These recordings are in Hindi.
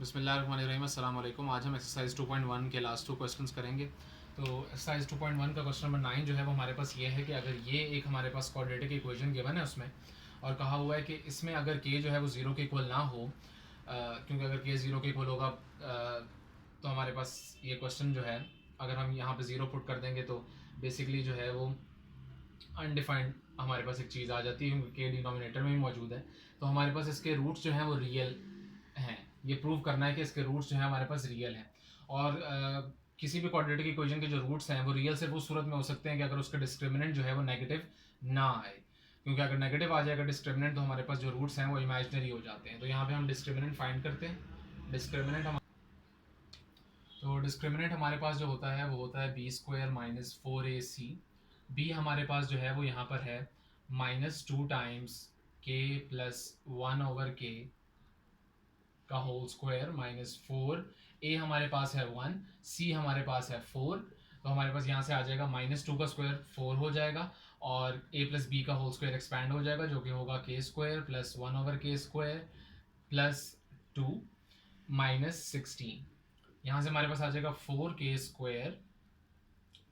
बिस्मिल्लाहिर्रहमानिर्रहीम, अस्सलाम वालेकुम। आज हम एक्सरसाइज 2.1 के लास्ट 2 क्वेश्चंस करेंगे। तो एक्सरसाइज 2.1 का क्वेश्चन नंबर 9 जो है वो हमारे पास ये है कि अगर ये एक हमारे पास क्वाड्रेटिक इक्वेशन गिवन है उसमें, और कहा हुआ है कि इसमें अगर के जो है वो ज़ीरो के इक्वल ना हो, क्योंकि अगर के ज़ीरो के इक्वल होगा तो हमारे पास ये क्वेश्चन जो है, अगर हम यहाँ पे ज़ीरो पुट कर देंगे तो बेसिकली जो है वो अनडिफाइंड हमारे पास एक चीज़ आ जाती है, क्योंकि के डिनोमिनेटर में ही मौजूद है। तो हमारे पास इसके रूट्स जो हैं वो रियल हैं। ये प्रूव करना है कि इसके रूट्स जो हैं हमारे पास रियल हैं। और किसी भी क्वाड्रेटिक इक्वेशन के जो रूट्स हैं वो रियल सिर्फ उस सूरत में हो सकते हैं कि अगर उसका डिस्क्रिमिनेंट जो है वो नेगेटिव ना आए, क्योंकि अगर नेगेटिव आ जाएगा डिस्क्रिमिनेंट तो हमारे पास जो रूट्स हैं वो इमेजिनरी हो जाते हैं। तो यहाँ पे हम डिस्क्रिमिनेंट फाइंड करते हैं। डिस्क्रिमिनेंट हमारे पास जो होता है वो होता है B square minus 4ac। B हमारे पास जो है वो यहाँ पर है -2 टाइम्स के प्लस 1/k का होल स्क्वायर -4। ए हमारे पास है 1, सी हमारे पास है 4। तो हमारे पास यहाँ से आ जाएगा -2 का स्क्वायर 4 हो जाएगा, और a प्लस बी का होल स्क्वायर एक्सपैंड हो जाएगा जो कि होगा के square plus 1/k square plus 2 -16। यहाँ से हमारे पास आ जाएगा 4k square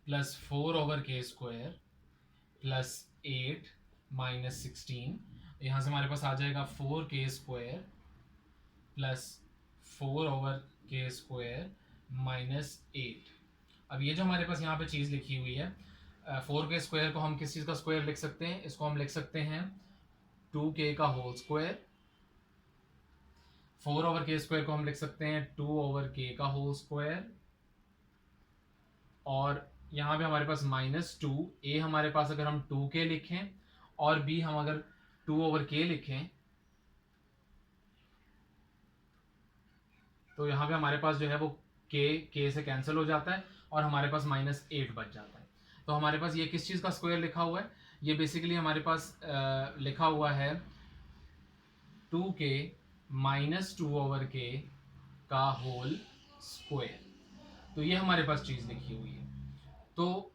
plus 4/k square plus 8 -16। यहाँ से हमारे पास आ जाएगा 4k square plus 4/k square -8। अब ये जो हमारे पास यहाँ पे चीज़ लिखी हुई है, 4k स्क्वायर को हम किस चीज़ का स्क्वायर लिख सकते हैं? इसको हम लिख सकते हैं 2k का होल स्क्वायर। 4/k स्क्वायर को हम लिख सकते हैं 2/k का होल स्क्वायर। और यहाँ पे हमारे पास -2, ए हमारे पास अगर हम 2k लिखें और बी हम अगर 2/k लिखें तो यहाँ पे हमारे पास जो है वो के से कैंसिल हो जाता है और हमारे पास -8 बच जाता है। तो हमारे पास ये किस चीज़ का स्क्वायर लिखा हुआ है? ये बेसिकली हमारे पास लिखा हुआ है 2k -2/k का होल स्क्वायर। तो ये हमारे पास चीज़ लिखी हुई है। तो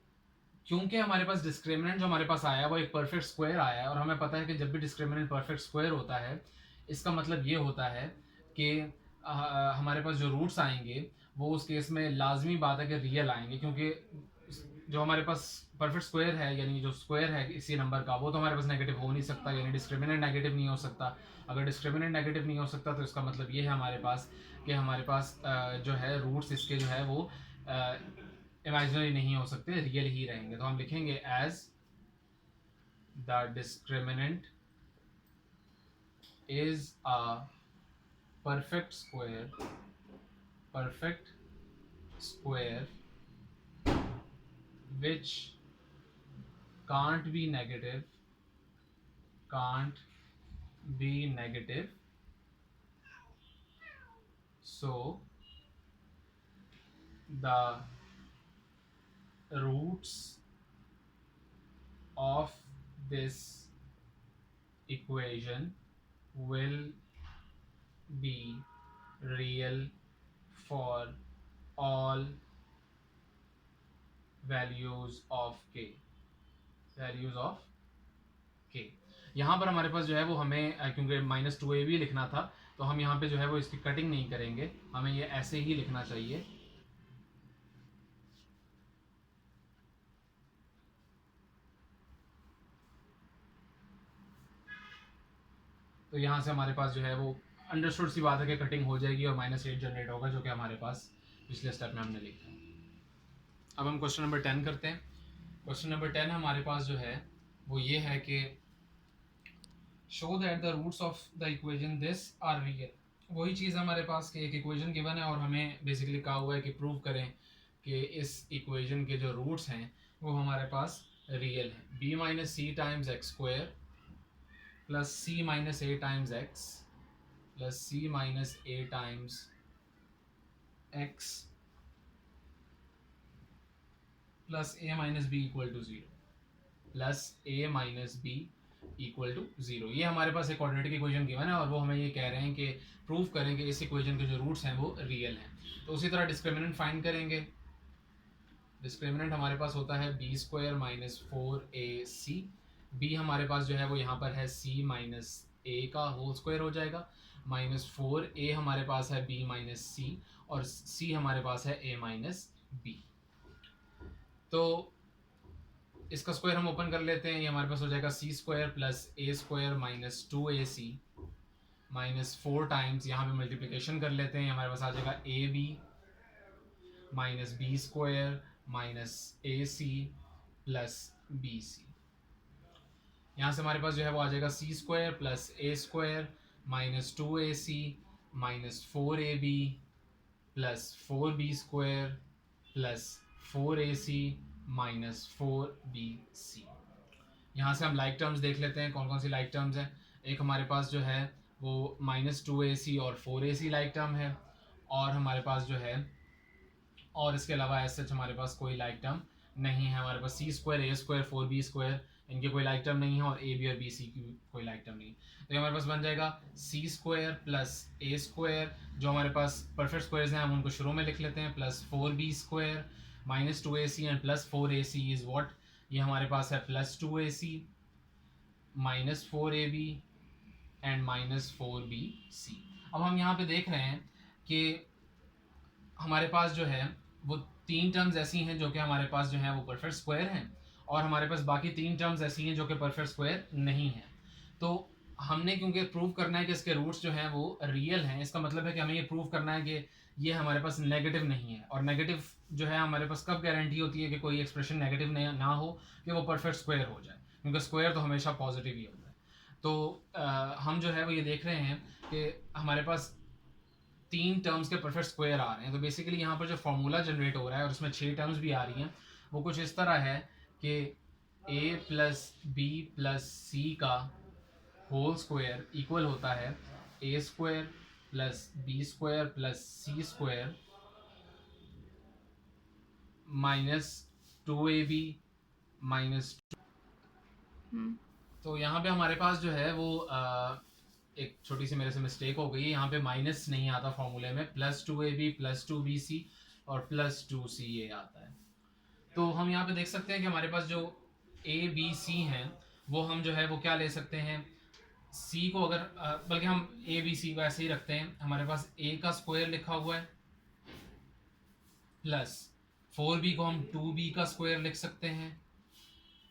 क्योंकि हमारे पास डिस्क्रिमिनेंट जो हमारे पास आया है वो एक परफेक्ट स्क्वायर आया है, और हमें पता है कि जब भी डिस्क्रिमिनेंट परफेक्ट स्क्वायर होता है इसका मतलब ये होता है कि हमारे पास जो रूट्स आएंगे वो उस केस में लाजमी बात है कि रियल आएंगे, क्योंकि जो हमारे पास परफेक्ट स्क्वायर है यानी जो स्क्वायर है इसी नंबर का वो तो हमारे पास नेगेटिव हो नहीं सकता, यानी डिस्क्रिमिनेंट नेगेटिव नहीं हो सकता। अगर डिस्क्रिमिनेंट नेगेटिव नहीं हो सकता तो इसका मतलब ये है हमारे पास कि हमारे पास जो है रूट्स इसके जो है वो इमेजिनरी नहीं हो सकते, रियल ही रहेंगे। तो हम लिखेंगे as the discriminant is a perfect square which can't be negative, so the roots of this equation will be real for all values of k। यहाँ पर हमारे पास जो है वो हमें क्योंकि -2a भी लिखना था तो हम यहाँ पे जो है वो इसकी कटिंग नहीं करेंगे, हमें ये ऐसे ही लिखना चाहिए। तो यहाँ से हमारे पास जो है वो अंडरस्टूड सी बात है कि कटिंग हो जाएगी और -8 जनरेट होगा, जो कि हमारे पास पिछले स्टेप में हमने लिखा है। अब हम क्वेश्चन नंबर 10 करते हैं। क्वेश्चन नंबर 10 हमारे पास जो है वो ये है कि show that the roots of the equation this are real. वही चीज़ हमारे पास कि एक इक्वेशन गिवन है और हमें बेसिकली कहा हुआ है कि प्रूव करें कि इस इक्वेशन के जो रूट्स हैं वो हमारे पास रियल हैं। b minus C times X square plus C minus A times X plus C minus A times X plus A minus B equal to 0 plus A minus B equal to 0। ये हमारे पास एक क्वाड्रेटिक इक्वेशन गिवन है और वो हमें ये कह रहे हैं कि प्रूव करें कि इस इक्वेशन के जो रूट्स हैं वो रियल हैं। तो उसी तरह डिस्क्रिमिनेंट फाइंड करेंगे। डिस्क्रिमिनेंट हमारे पास होता है B square minus 4ac। B हमारे पास जो है वो यहाँ पर है सी माइनस ए का होल स्क्वायर हो जाएगा, माइनस 4a हमारे पास है b माइनस सी, और c हमारे पास है a माइनस बी। तो इसका स्क्वायर हम ओपन कर लेते हैं, ये हमारे पास हो जाएगा C square plus A square minus 2ac minus 4 times, यहाँ पे मल्टीप्लिकेशन कर लेते हैं, हमारे पास आ जाएगा A B minus B square minus A C plus B C. यहाँ से हमारे पास जो है वो आ जाएगा C square plus A square minus 2ac minus 4ab plus 4b square plus 4ac minus 4bc। यहाँ से हम लाइक टर्म्स देख लेते हैं कौन कौन सी लाइक टर्म्स हैं। एक हमारे पास जो है वो माइनस 2ac और 4ac लाइक टर्म है, और हमारे पास जो है और इसके अलावा ऐसे हमारे पास कोई लाइक टर्म नहीं है। हमारे पास सी स्क्वायर ए स्क्वायर 4b स्क्वायर इनके कोई लाइक टर्म नहीं है, और ए बी और बी सी की कोई लाइक टर्म नहीं है। तो हमारे पास बन जाएगा C square plus A square, जो हमारे पास परफेक्ट स्क्वायर्स हैं हम उनको शुरू में लिख लेते हैं, plus 4b square minus 2ac and plus 4ac is what, ये हमारे पास है plus 2ac minus 4ab and minus 4bc। अब हम यहाँ पे देख रहे हैं कि हमारे पास जो है वो तीन टर्म्स ऐसी हैं जो कि हमारे पास जो है वो परफेक्ट स्क्वायर हैं, और हमारे पास बाकी तीन टर्म्स ऐसी हैं जो कि परफेक्ट स्क्वायर नहीं है। तो हमने क्योंकि प्रूव करना है कि इसके रूट्स जो हैं वो रियल हैं, इसका मतलब है कि हमें ये प्रूव करना है कि ये हमारे पास नेगेटिव नहीं है। और नेगेटिव जो है हमारे पास कब गारंटी होती है कि कोई एक्सप्रेशन नेगेटिव ना हो, कि वो परफेक्ट स्क्वायर हो जाए, क्योंकि स्क्वायर तो हमेशा पॉजिटिव ही होता है। तो हम जो है वो ये देख रहे हैं कि हमारे पास तीन टर्म्स के परफेक्ट स्क्वायर आ रहे हैं। तो बेसिकली यहाँ पर जो फॉर्मूला जनरेट हो रहा है और उसमें 6 टर्म्स भी आ रही हैं, वो कुछ इस तरह है कि a plus B plus C का होल स्क्वायर इक्वल होता है A square plus B square plus C square minus 2ab minus. तो यहाँ पे हमारे पास जो है वो एक छोटी सी मेरे से मिस्टेक हो गई है, यहाँ पे माइनस नहीं आता फॉर्मूले में, प्लस 2ab प्लस 2bc और प्लस 2ca आता है। तो हम यहाँ पे देख सकते हैं कि हमारे पास जो a b c हैं वो हम जो है वो क्या ले सकते हैं, c को अगर बल्कि हम a b c को ऐसे ही रखते हैं, हमारे पास a का स्क्वायर लिखा हुआ है प्लस 4b को हम 2b का स्क्वायर लिख सकते हैं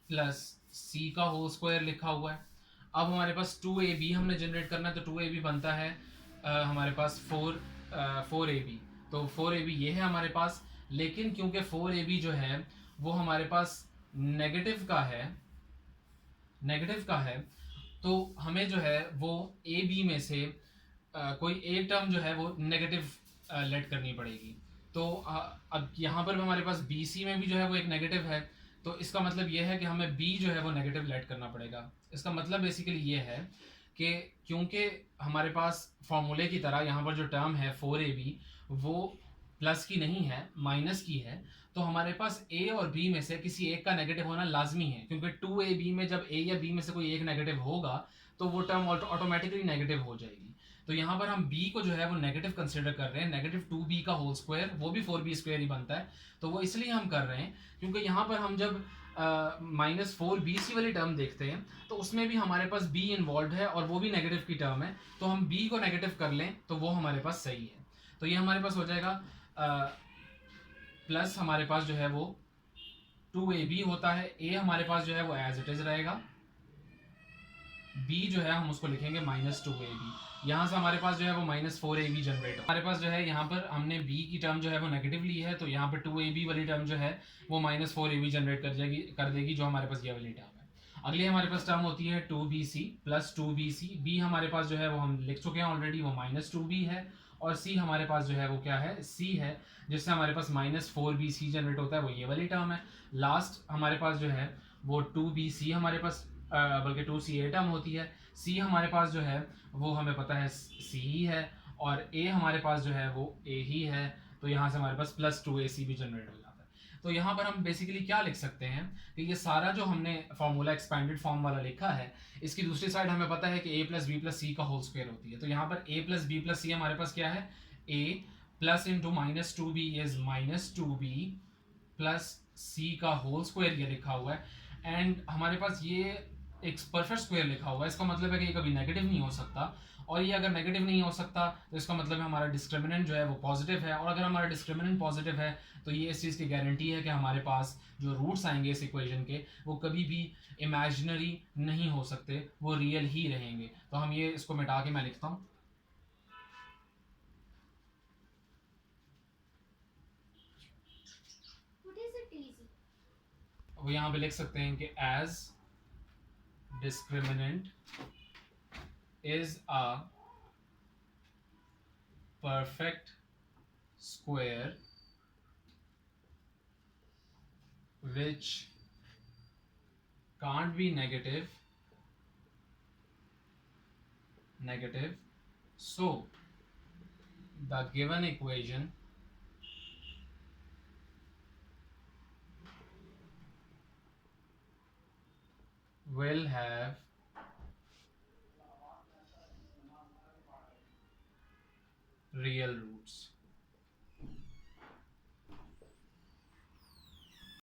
प्लस c का होल स्क्वायर लिखा हुआ है। अब हमारे पास 2ab हमने जनरेट करना है, तो 2ab बनता है हमारे पास 4ab, तो 4ab ये है हमारे पास। लेकिन क्योंकि 4ab जो है वो हमारे पास नेगेटिव का है, तो हमें जो है वो ab में से कोई एक टर्म जो है वो नेगेटिव लेट करनी पड़ेगी। तो अब यहाँ पर भी हमारे पास bc में भी जो है वो एक नेगेटिव है, तो इसका मतलब ये है कि हमें b जो है वो नेगेटिव लेट करना पड़ेगा। इसका मतलब बेसिकली ये है कि क्योंकि हमारे पास फॉर्मूले की तरह यहाँ पर जो टर्म है 4ab वो प्लस की नहीं है, माइनस की है, तो हमारे पास a और b में से किसी एक का नेगेटिव होना लाजमी है, क्योंकि 2ab में जब a या b में से कोई एक नेगेटिव होगा तो वो टर्म ऑटोमेटिकली नेगेटिव हो जाएगी। तो यहाँ पर हम b को जो है वो नेगेटिव कंसिडर कर रहे हैं, नेगेटिव 2b का होल स्क्वायर, वो भी 4b स्क्वायर ही बनता है। तो वो इसलिए हम कर रहे हैं क्योंकि यहाँ पर हम जब माइनस 4bc वाली टर्म देखते हैं तो उसमें भी हमारे पास b इन्वॉल्व है और वो भी नेगेटिव की टर्म है, तो हम b को नेगेटिव कर लें तो वो हमारे पास सही है। तो ये हमारे पास हो जाएगा प्लस हमारे पास जो है वो 2ab होता है, a हमारे पास जो है वो एज इट इज रहेगा, b जो है हम उसको लिखेंगे माइनस 2ab। यहाँ से हमारे पास जो है वो माइनस 4ab जनरेट हो, हमारे पास जो है यहाँ पर हमने b की टर्म जो है वो नेगेटिव ली है, तो यहाँ पर 2ab वाली टर्म जो है वो माइनस 4ab जनरेट कर देगी, जो हमारे पास ये वाली टर्म है। अगली हमारे पास टर्म होती है 2bc प्लस 2bc, b हमारे पास जो है वो हम लिख चुके हैं ऑलरेडी, वो माइनस 2b है, और c हमारे पास जो है वो क्या है, c है, जिससे हमारे पास माइनस 4bc जनरेट होता है, वो ये वाली टर्म है। लास्ट हमारे पास जो है वो 2bc हमारे पास बल्कि 2ca टर्म होती है, c हमारे पास जो है वो हमें पता है c ही है, और a हमारे पास जो है वो a ही है, तो यहाँ से हमारे पास प्लस 2ac भी जनरेट हो जाता है। तो यहाँ पर हम बेसिकली क्या लिख सकते हैं कि ये सारा जो हमने फॉर्मूला एक्सपेंडेड फॉर्म वाला लिखा है, इसकी दूसरी साइड हमें पता है कि a plus B plus C का होल स्क्वायर होती है। तो यहाँ पर a प्लस बी प्लस सी हमारे पास क्या है, a plus into minus 2b is minus 2b plus c का होल स्क्वायर ये लिखा हुआ है। एंड हमारे पास ये एक परफेक्ट स्क्वायर लिखा हुआ है, इसका मतलब है कि ये कभी नेगेटिव नहीं हो सकता, और ये अगर नेगेटिव नहीं हो सकता तो इसका मतलब है हमारा डिस्क्रिमिनेंट जो है वो पॉजिटिव है, और अगर हमारा डिस्क्रिमिनेंट पॉजिटिव है तो ये इस चीज़ की गारंटी है कि हमारे पास जो रूट्स आएंगे इस इक्वेशन के वो कभी भी इमेजिनरी नहीं हो सकते, वो रियल ही रहेंगे। तो हम ये इसको मिटा के मैं लिखता हूँ, वो यहाँ पे लिख सकते हैं कि as discriminant is a perfect square which can't be negative, so the given equation will have real roots.